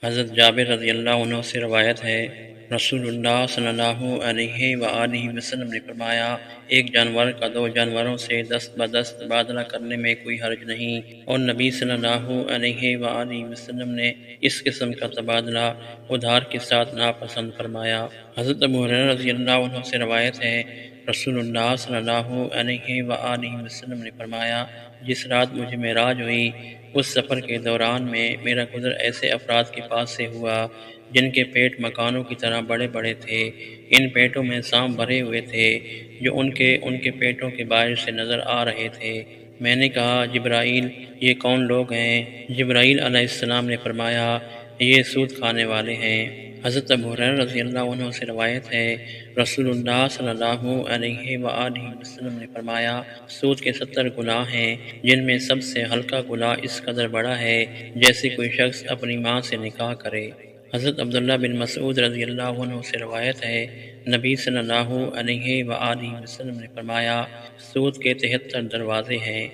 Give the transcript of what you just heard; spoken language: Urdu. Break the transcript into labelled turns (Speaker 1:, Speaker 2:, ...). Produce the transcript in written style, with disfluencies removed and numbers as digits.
Speaker 1: حضرت جابر رضی اللہ عنہ سے روایت ہے، رسول اللہ صلی اللہ علیہ وآلہ وسلم نے فرمایا، ایک جانور کا دو جانوروں سے دست بدست تبادلہ کرنے میں کوئی حرج نہیں، اور نبی صلی اللہ علیہ وآلہ وسلم نے اس قسم کا تبادلہ ادھار کے ساتھ ناپسند فرمایا۔ حضرت ابو ہریرہ رضی اللہ عنہ سے روایت ہے، رسول اللہ صلی اللہ علیہ وآلہ وسلم نے فرمایا، جس رات مجھے معراج ہوئی، اس سفر کے دوران میں میرا گزر ایسے افراد کے پاس سے ہوا جن کے پیٹ مکانوں کی طرح بڑے بڑے تھے، ان پیٹوں میں سانپ بھرے ہوئے تھے جو ان کے پیٹوں کے باہر سے نظر آ رہے تھے۔ میں نے کہا، جبرائیل، یہ کون لوگ ہیں؟ جبرائیل علیہ السلام نے فرمایا، یہ سود کھانے والے ہیں۔ حضرت ابو ہریرہ رضی اللہ عنہ سے روایت ہے، رسول اللہ صلی اللہ علیہ وآلہ وسلم نے فرمایا، سود کے 70 گناہ ہیں، جن میں سب سے ہلکا گناہ اس قدر بڑا ہے جیسے کوئی شخص اپنی ماں سے نکاح کرے۔ حضرت عبداللہ بن مسعود رضی اللہ عنہ سے روایت ہے، نبی صلی اللہ علیہ وآلہ وسلم نے فرمایا، سود کے 73 دروازے ہیں۔